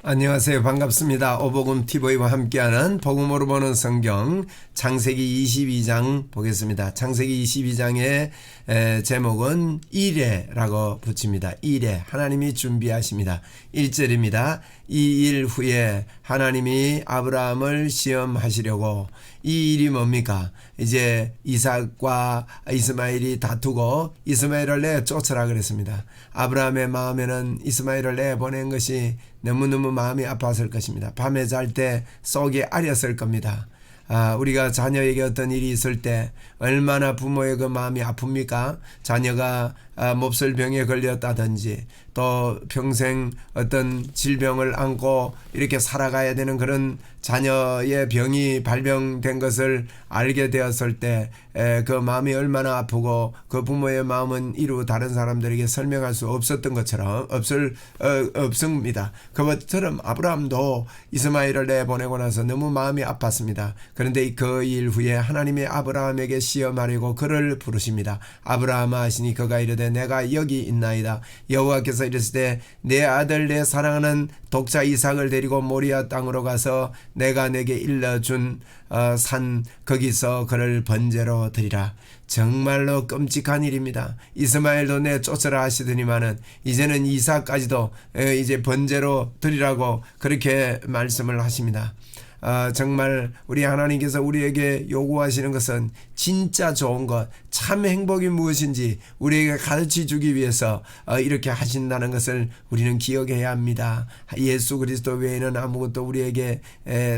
안녕하세요. 반갑습니다. 오복음 TV와 함께하는 복음으로 보는 성경 창세기 22장 보겠습니다. 창세기 22장의 제목은 이레라고 붙입니다. 이레, 하나님이 준비하십니다. 1절입니다. 이 일 후에 하나님이 아브라함을 시험하시려고. 이 일이 뭡니까? 이제 이삭과 이스마엘이 다투고 이스마엘을 내쫓으라 그랬습니다. 아브라함의 마음에는 이스마엘을 내보낸 것이 너무너무 마음이 아팠을 것입니다. 밤에 잘 때 속이 아렸을 겁니다. 우리가 자녀에게 어떤 일이 있을 때 얼마나 부모의 그 마음이 아픕니까? 자녀가 몹쓸 병에 걸렸다든지 또 평생 어떤 질병을 안고 이렇게 살아가야 되는 그런 자녀의 병이 발병된 것을 알게 되었을 때 그 마음이 얼마나 아프고 그 부모의 마음은 이루 다른 사람들에게 설명할 수 없었던 것처럼 없습니다. 그것처럼 아브라함도 이스마엘을 내보내고 나서 너무 마음이 아팠습니다. 그런데 그 일 후에 하나님이 아브라함에게 시험하려고 그를 부르십니다. 아브라함아 하시니 그가 이르되 내가 여기 있나이다. 여호와께서 이르시되 내 아들 내 사랑하는 독자 이삭을 데리고 모리아 땅으로 가서 내가 내게 일러준 산 거기서 그를 번제로 드리라. 정말로 끔찍한 일입니다. 이스마엘도 내쫓으라 하시더니만은 이제는 이삭까지도 이제 번제로 드리라고 그렇게 말씀을 하십니다. 정말 우리 하나님께서 우리에게 요구하시는 것은 진짜 좋은 것, 참 행복이 무엇인지 우리에게 가르쳐 주기 위해서 이렇게 하신다는 것을 우리는 기억해야 합니다. 예수 그리스도 외에는 아무것도 우리에게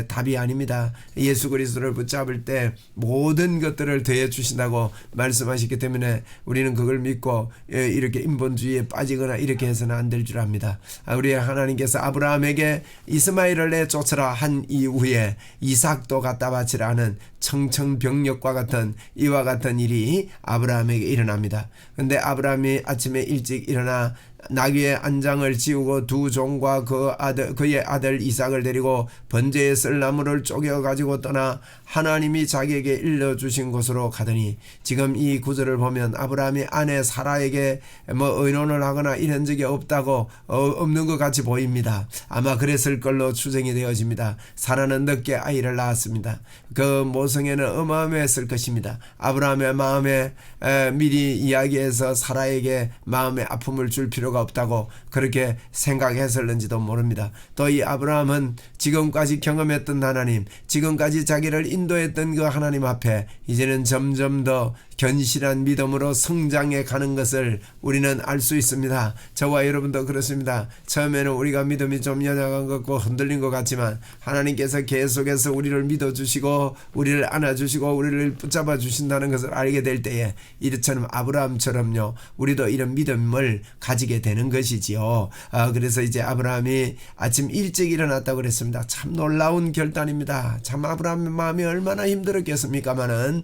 답이 아닙니다. 예수 그리스도를 붙잡을 때 모든 것들을 더해 주신다고 말씀하셨기 때문에 우리는 그걸 믿고 이렇게 인본주의에 빠지거나 이렇게 해서는 안 될 줄 압니다. 우리 하나님께서 아브라함에게 이스마엘을 내쫓으라 한 이후에 이삭도 갖다 바치라 하는 청청병력과 같은 이와 같은 일이 아브라함에게 일어납니다. 그런데 아브라함이 아침에 일찍 일어나 나귀의 안장을 지우고 두 종과 그의 아들 이삭을 데리고 번제에 쓸 나무를 쪼개 가지고 떠나 하나님이 자기에게 일러주신 곳으로 가더니, 지금 이 구절을 보면 아브라함이 아내 사라에게 의논을 하거나 이런 적이 없는 것 같이 보입니다. 아마 그랬을 걸로 추정이 되어집니다. 사라는 늦게 아이를 낳았습니다. 그 모성애는 어마어마했을 것입니다. 아브라함의 마음에 미리 이야기해서 사라에게 마음의 아픔을 줄 필요가 없다고 그렇게 생각했을는지도 모릅니다. 또 이 아브라함은 지금까지 경험했던 하나님, 지금까지 자기를 인도했던 그 하나님 앞에 이제는 점점 더 견실한 믿음으로 성장해 가는 것을 우리는 알 수 있습니다. 저와 여러분도 그렇습니다. 처음에는 우리가 믿음이 좀 연약한 것 같고 흔들린 것 같지만 하나님께서 계속해서 우리를 믿어주시고 우리를 안아주시고 우리를 붙잡아 주신다는 것을 알게 될 때에 이처럼 아브라함처럼요 우리도 이런 믿음을 가지게 되는 것이지요. 그래서 이제 아브라함이 아침 일찍 일어났다고 그랬습니다. 참 놀라운 결단입니다. 참 아브라함의 마음이 얼마나 힘들었겠습니까마는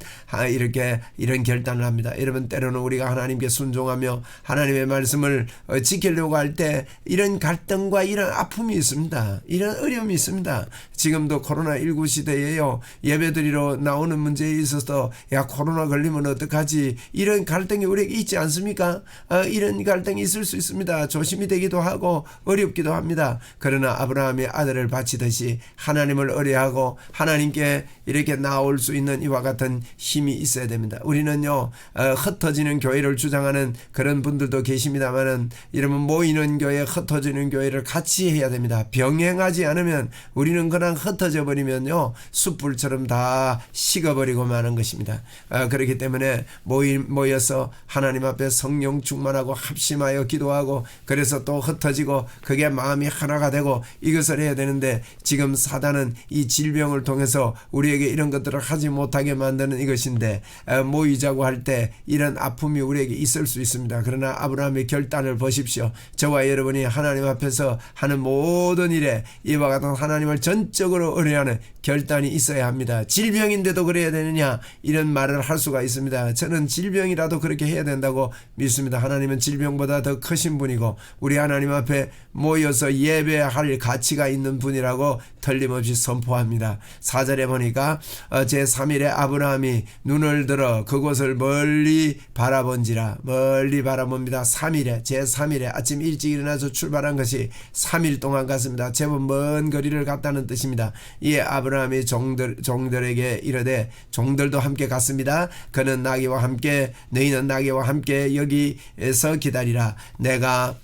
이렇게 이런 결단을 합니다. 여러분, 때로는 우리가 하나님께 순종하며 하나님의 말씀을 지키려고 할 때 이런 갈등과 이런 아픔이 있습니다. 이런 어려움이 있습니다. 지금도 코로나19 시대에요, 예배드리러 나오는 문제에 있어서 야 코로나 걸리면 어떡하지, 이런 갈등이 우리에게 있지 않습니까? 이런 갈등이 있을 수 있습니다. 조심이 되기도 하고 어렵기도 합니다. 그러나 아브라함이 아들을 바치듯이 하나님을 의뢰하고 하나님께 이렇게 나올 수 있는 이와 같은 힘이 있어야 됩니다. 우리는요 흩어지는 교회를 주장하는 그런 분들도 계십니다만은, 이러면 모이는 교회, 흩어지는 교회를 같이 해야 됩니다. 병행하지 않으면 우리는 그냥 흩어져 버리면요 숯불처럼 다 식어버리고 마는 것입니다. 그렇기 때문에 모여서 하나님 앞에 성령 충만하고 합심하여 기도하고, 그래서 또 흩어지고 그게 마음이 하나가 되고 이것을 해야 되는데, 지금 사단은 이 질병을 통해서 우리에게 이런 것들을 하지 못하게 만드는 이것인데, 모이자고 할 때 이런 아픔이 우리에게 있을 수 있습니다. 그러나 아브라함의 결단을 보십시오. 저와 여러분이 하나님 앞에서 하는 모든 일에 이와 같은 하나님을 전적으로 의뢰하는 결단이 있어야 합니다. 질병인데도 그래야 되느냐, 이런 말을 할 수가 있습니다. 저는 질병이라도 그렇게 해야 된다고 믿습니다. 하나님은 질병보다 더 크신 분이고 우리 하나님 앞에 모여서 예배할 가치가 있는 분이라고 틀림없이 선포합니다. 4절에 보니까 제3일에 아브라함이 눈을 들어 그곳을 멀리 바라본지라. 멀리 바라봅니다. 3일에 제3일에 아침 일찍 일어나서 출발한 것이 3일 동안 갔습니다. 제법 먼 거리를 갔다는 뜻입니다. 이에 아브라함이 종들에게 이르되 종들도 함께 갔습니다. 그는 나귀와 함께 너희는 나귀와 함께 여기에서 기다리라. 내가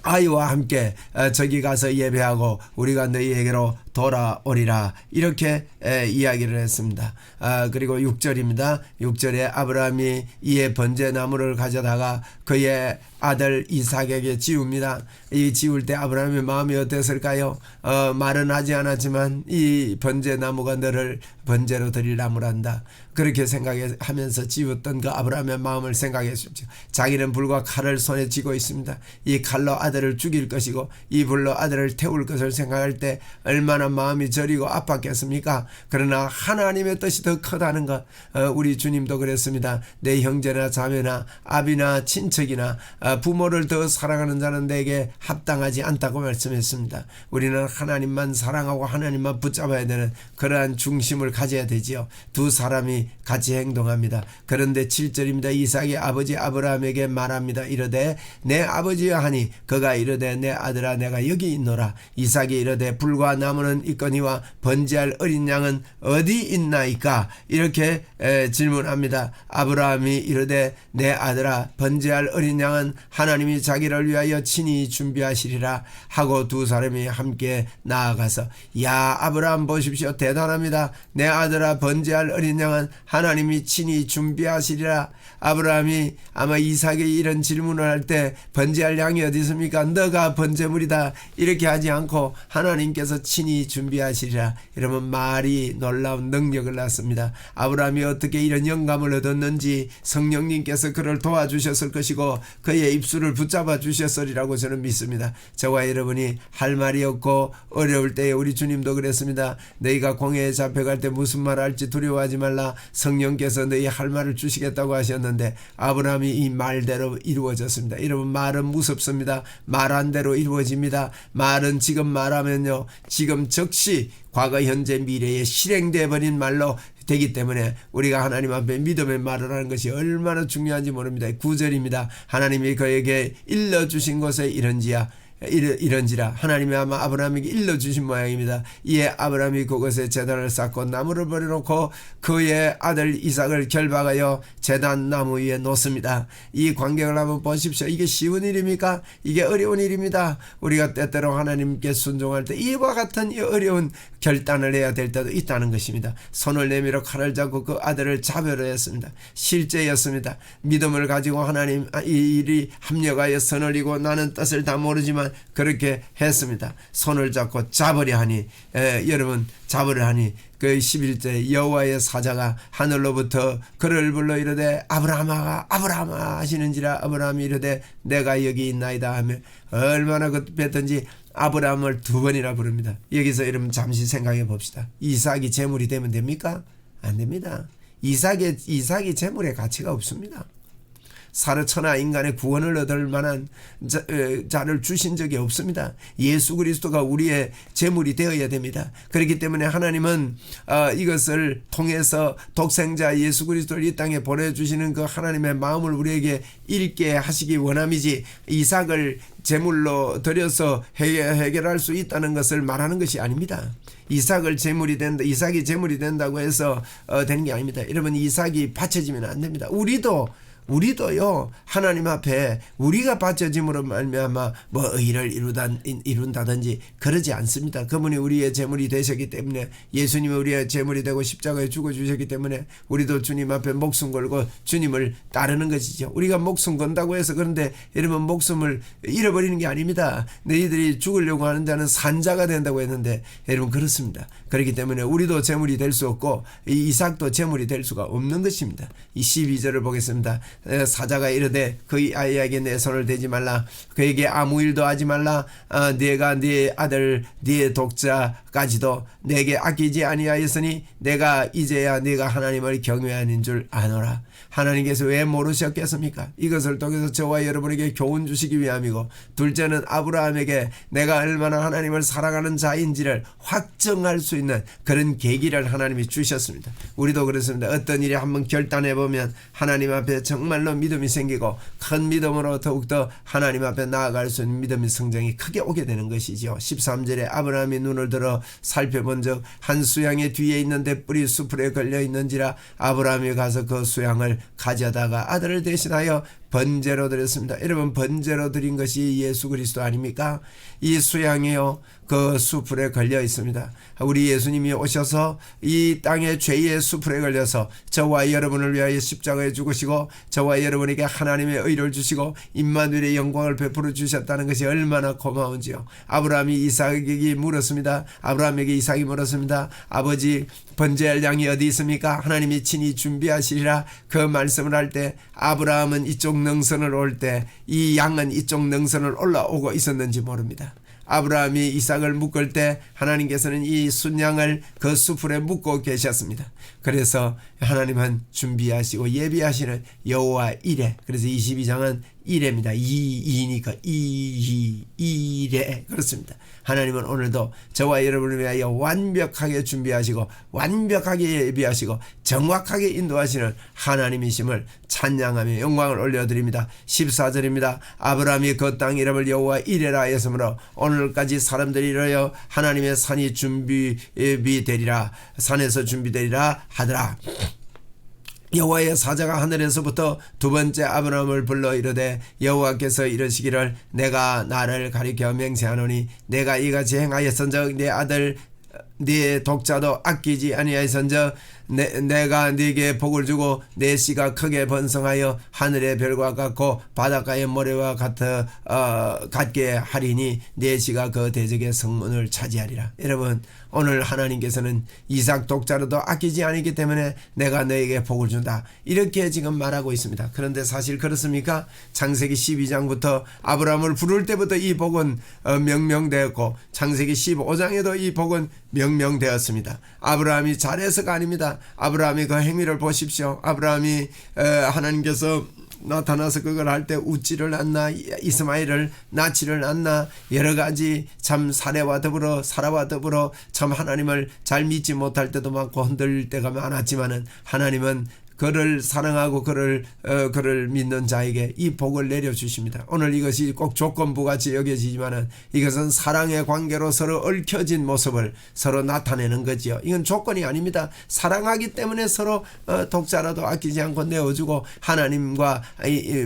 아이와 함께 저기 가서 예배하고 우리가 너희에게로 돌아오리라. 이렇게 이야기를 했습니다. 그리고 6절입니다. 6절에 아브라함이 이에 번제나무를 가져다가 그의 아들 이삭에게 지웁니다. 이 지울 때 아브라함의 마음이 어땠을까요? 말은 하지 않았지만 이 번제나무가 너를 번제로 드릴 나무란다. 그렇게 생각하면서 지웠던 그 아브라함의 마음을 생각해 주십시오. 자기는 불과 칼을 손에 쥐고 있습니다. 이 칼로 아들을 죽일 것이고 이 불로 아들을 태울 것을 생각할 때 얼마나 마음이 저리고 아팠겠습니까? 그러나 하나님의 뜻이 더 크다는 것, 우리 주님도 그랬습니다. 내 형제나 자매나 아비나 친척이나 부모를 더 사랑하는 자는 내게 합당하지 않다고 말씀했습니다. 우리는 하나님만 사랑하고 하나님만 붙잡아야 되는 그러한 중심을 가져야 되지요. 두 사람이 같이 행동합니다. 그런데 7절입니다. 이삭이 아버지 아브라함에게 말합니다. 이르되 내 아버지여 하니 그가 이르되 내 아들아 내가 여기 있노라. 이삭이 이르되 불과 나무는 있거니와 번제할 어린 양은 어디 있나이까? 이렇게 질문합니다. 아브라함이 이르되 내 아들아 번제할 어린 양은 하나님이 자기를 위하여 친히 준비하시리라 하고 두 사람이 함께 나아가서 야 아브라함 보십시오. 대단합니다. 내 아들아 번제할 어린 양은 하나님이 친히 준비하시리라. 아브라함이 아마 이삭이 이런 질문을 할 때 번제할 양이 어디 있습니까? 너가 번제물이다. 이렇게 하지 않고 하나님께서 친히 준비하시리라. 이러면 말이 놀라운 능력을 낳습니다. 아브라함이 어떻게 이런 영감을 얻었는지 성령님께서 그를 도와주셨을 것이고 그의 입술을 붙잡아 주셨으리라고 저는 믿습니다. 저와 여러분이 할 말이 없고 어려울 때에 우리 주님도 그랬습니다. 너희가 공회에 잡혀갈 때 무슨 말 할지 두려워하지 말라. 성령께서 너희 할 말을 주시겠다고 하셨는데 아브라함이 이 말대로 이루어졌습니다. 여러분 말은 무섭습니다. 말한 대로 이루어집니다. 말은 지금 말하면요 지금 즉시 과거 현재 미래에 실행되어 버린 말로 되기 때문에 우리가 하나님 앞에 믿음의 말을 하는 것이 얼마나 중요한지 모릅니다. 9절입니다. 하나님이 그에게 일러주신 곳에 이런지라 하나님이 아마 아브라함에게 일러주신 모양입니다. 이에 아브라함이 그곳에 제단을 쌓고 나무를 버려놓고 그의 아들 이삭을 결박하여 제단 나무 위에 놓습니다. 이 광경을 한번 보십시오. 이게 쉬운 일입니까? 이게 어려운 일입니다. 우리가 때때로 하나님께 순종할 때 이와 같은 이 어려운 결단을 해야 될 때도 있다는 것입니다. 손을 내밀어 칼을 잡고 그 아들을 잡으려 했습니다. 실제였습니다. 믿음을 가지고 하나님 이 일이 합력하여 선을 이고 나는 뜻을 다 모르지만 그렇게 했습니다. 손을 잡고 잡으려 하니 여러분 잡으려 하니 그 11절 여호와의 사자가 하늘로부터 그를 불러 이르되 아브라함아 아브라함아 하시는지라. 아브라함이 이르되 내가 여기 있나이다 하며 얼마나 급했던지 아브라함을 두 번이나 부릅니다. 여기서 여러분 잠시 생각해 봅시다. 이삭이 제물이 되면 됩니까? 안 됩니다. 이삭이 제물의 가치가 없습니다. 사르천하 인간의 구원을 얻을 만한 자를 주신 적이 없습니다. 예수 그리스도가 우리의 제물이 되어야 됩니다. 그렇기 때문에 하나님은 이것을 통해서 독생자 예수 그리스도를 이 땅에 보내주시는 그 하나님의 마음을 우리에게 읽게 하시기 원함이지 이삭을 제물로 드려서 해결할 수 있다는 것을 말하는 것이 아닙니다. 이삭이 제물이 된다고 해서 되는 게 아닙니다. 여러분 이삭이 바쳐지면 안 됩니다. 우리도요 하나님 앞에 우리가 바쳐짐으로 말미암아 뭐 의를 이룬다든지 그러지 않습니다. 그분이 우리의 제물이 되셨기 때문에 예수님이 우리의 제물이 되고 십자가에 죽어주셨기 때문에 우리도 주님 앞에 목숨 걸고 주님을 따르는 것이죠. 우리가 목숨 건다고 해서 그런데 여러분 목숨을 잃어버리는 게 아닙니다. 너희들이 죽으려고 하는 자는 산자가 된다고 했는데 여러분 그렇습니다. 그렇기 때문에 우리도 제물이 될 수 없고 이 이삭도 제물이 될 수가 없는 것입니다. 이 12절을 보겠습니다. 사자가 이르되 그 아이에게 내 손을 대지 말라. 그에게 아무 일도 하지 말라. 네가 네 아들 네 독자까지도 내게 아끼지 아니하였으니 내가 이제야 네가 하나님을 경외하는 줄 아노라. 하나님께서 왜 모르셨겠습니까? 이것을 통해서 저와 여러분에게 교훈 주시기 위함이고, 둘째는 아브라함에게 내가 얼마나 하나님을 사랑하는 자인지를 확정할 수 있는 그런 계기를 하나님이 주셨습니다. 우리도 그렇습니다. 어떤 일이 한번 결단해보면 하나님 앞에 정말로 믿음이 생기고, 큰 믿음으로 더욱더 하나님 앞에 나아갈 수 있는 믿음의 성장이 크게 오게 되는 것이죠. 13절에 아브라함이 눈을 들어 살펴본 적 한 수양의 뒤에 있는데 뿔이 수풀에 걸려 있는지라 아브라함이 가서 그 수양을 가져다가 아들을 대신하여 번제로 드렸습니다. 여러분, 번제로 드린 것이 예수 그리스도 아닙니까? 이 수양이요, 그 수풀에 걸려 있습니다. 우리 예수님이 오셔서 이 땅의 죄의 수풀에 걸려서 저와 여러분을 위하여 십자가에 죽으시고 저와 여러분에게 하나님의 의를 주시고 임마누엘의 영광을 베풀어 주셨다는 것이 얼마나 고마운지요. 아브라함이 이삭에게 물었습니다. 아브라함에게 이삭이 물었습니다. 아버지, 번제할 양이 어디 있습니까? 하나님이 친히 준비하시리라. 그 말씀을 할 때 아브라함은 이쪽 능선을 올 때 이 양은 이쪽 능선을 올라오고 있었는지 모릅니다. 아브라함이 이삭을 묶을 때 하나님께서는 이 순양을 그 수풀에 묶고 계셨습니다. 그래서 하나님은 준비하시고 예비하시는 여호와 이레, 그래서 22장은 이레입니다. 이니까 이레, 그렇습니다. 하나님은 오늘도 저와 여러분을 위하여 완벽하게 준비하시고 완벽하게 예비하시고 정확하게 인도하시는 하나님이심을 찬양하며 영광을 올려드립니다. 14절입니다. 아브라함이 그 땅 이름을 여호와 이레라 하였으므로 오늘까지 사람들이 이르러 하나님의 산이 준비되리라, 산에서 준비되리라 하더라. 여호와의 사자가 하늘에서부터 두 번째 아브라함을 불러 이르되 여호와께서 이르시기를 내가 나를 가리켜 맹세하노니 내가 이같이 행하였은즉 내 아들 네 독자도 아끼지 아니하였은즉 내가 네게 복을 주고 내 씨가 크게 번성하여 하늘의 별과 같고 바닷가의 모래와 같게 하리니 내 씨가 그 대적의 성문을 차지하리라. 여러분, 오늘 하나님께서는 이삭 독자로도 아끼지 않기 때문에 내가 너에게 복을 준다, 이렇게 지금 말하고 있습니다. 그런데 사실 그렇습니까? 창세기 12장부터 아브라함을 부를 때부터 이 복은 명명되었고 창세기 15장에도 이 복은 명명되었습니다. 아브라함이 잘해서가 아닙니다. 아브라함이 그 행위를 보십시오. 아브라함이 하나님께서 나타나서 그걸 할 때 웃지를 않나, 이스마엘을 낳지를 않나, 여러가지 참 사례와 더불어 사라와 더불어 참 하나님을 잘 믿지 못할 때도 많고 흔들릴 때가 많았지만은 하나님은 그를 사랑하고 그를 믿는 자에게 이 복을 내려주십니다. 오늘 이것이 꼭 조건부같이 여겨지지만은 이것은 사랑의 관계로 서로 얽혀진 모습을 서로 나타내는 거지요. 이건 조건이 아닙니다. 사랑하기 때문에 서로 독자라도 아끼지 않고 내어주고 하나님과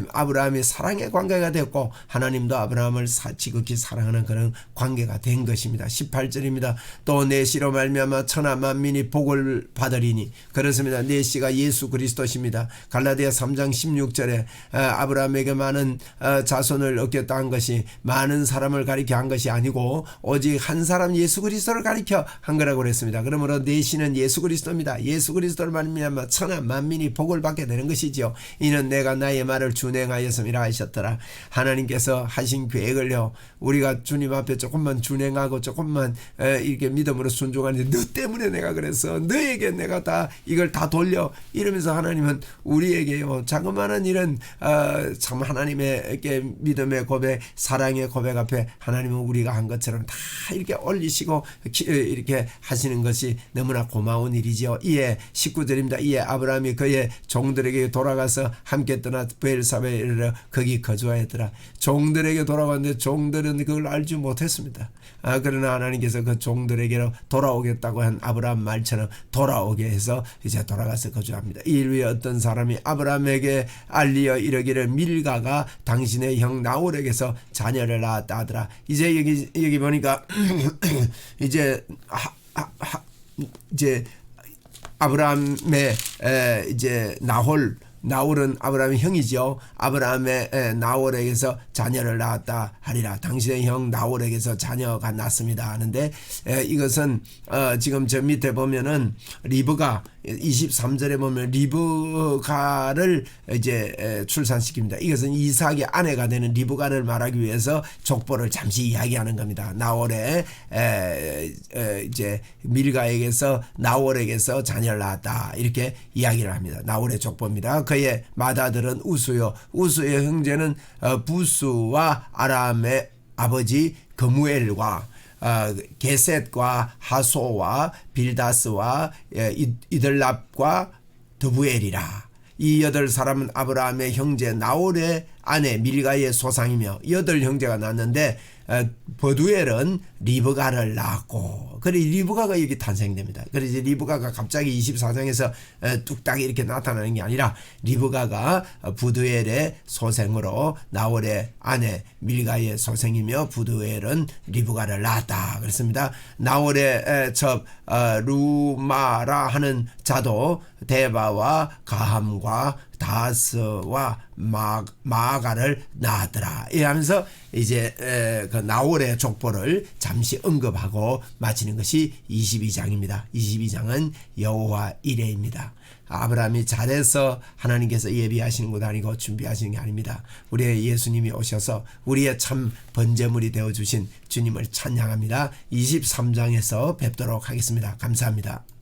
아브라함이 사랑의 관계가 됐고 하나님도 아브라함을 지극히 사랑하는 그런 관계가 된 것입니다. 18절입니다. 또 내 씨로 말미암아 천하 만민이 복을 받으리니, 그렇습니다. 내 씨가 예수 그리스도십니다. 갈라디아 3장 16절에 아브라함에게 많은 자손을 얻겠다 한 것이 많은 사람을 가리켜 한 것이 아니고 오직 한 사람 예수 그리스도를 가리켜 한 거라고 그랬습니다. 그러므로 내 씨는 예수 그리스도입니다. 예수 그리스도를 말미암아 천하 만민이 복을 받게 되는 것이지요. 이는 내가 나의 말을 준행하였음이라 하셨더라. 하나님께서 하신 계획을요, 우리가 주님 앞에 조금만 준행하고 조금만 이렇게 믿음으로 순종하는데 너 때문에 내가 그랬어, 너에게 내가 다 이걸 다 돌려, 이러면서 하나님은 우리에게요 자그마한 이런 참 하나님에게 믿음의 고백, 사랑의 고백 앞에 하나님은 우리가 한 것처럼 다 이렇게 올리시고 이렇게 하시는 것이 너무나 고마운 일이지요. 이에 19절입니다. 이에 아브라함이 그의 종들에게 돌아가서 함께 떠나 브엘사베에 이르러 거기 거주하였더라. 종들에게 돌아갔는데 종들은 그걸 알지 못했습니다. 그러나 하나님께서 그 종들에게로 돌아오겠다고 한 아브라함 말처럼 돌아오게 해서 이제 돌아가서 거주합니다. 이 일 위에 어떤 사람이 아브라함에게 알리어 이르기를 밀가가 당신의 형 나홀에게서 자녀를 낳았다 하더라. 이제 여기 보니까 이제 아브라함의 이제 나홀은 아브라함의 형이죠. 아브라함의 나홀에게서 자녀를 낳았다 하리라. 당신의 형 나홀에게서 자녀가 낳습니다 하는데 이것은 지금 저 밑에 보면은 리브가 23절에 보면 리브가를 이제 출산시킵니다. 이것은 이삭의 아내가 되는 리브가를 말하기 위해서 족보를 잠시 이야기하는 겁니다. 나홀의 이제 밀가에게서 나홀에게서 자녀를 낳았다 이렇게 이야기를 합니다. 나홀의 족보입니다. 그의 맏아들은 우수요. 우수의 형제는 부스와 아람의 아버지 거무엘과 게셋과 하소와 빌다스와 이들랍과 드부엘이라. 이 8사람은 아브라함의 형제 나홀의 아내 밀가의 소상이며 8형제가 낳았는데 버두엘은 리브가를 낳았고, 그래 리브가가 여기 탄생됩니다. 그래서 리브가가 갑자기 24장에서 뚝딱 이렇게 나타나는 게 아니라 리브가가 부두엘의 소생으로 나홀의 아내 밀가의 소생이며 부두엘은 리브가를 낳았다 그랬습니다. 나홀의 첩 루마라 하는 자도 데바와 가함과 다스와 마가를 낳았더라. 이러면서 이제 그 나홀의 족보를 잠시 언급하고 마치는 것이 22장입니다. 22장은 여호와 이레입니다. 아브라함이 잘해서 하나님께서 예비하시는 것 아니고 준비하시는 게 아닙니다. 우리의 예수님이 오셔서 우리의 참 번제물이 되어주신 주님을 찬양합니다. 23장에서 뵙도록 하겠습니다. 감사합니다.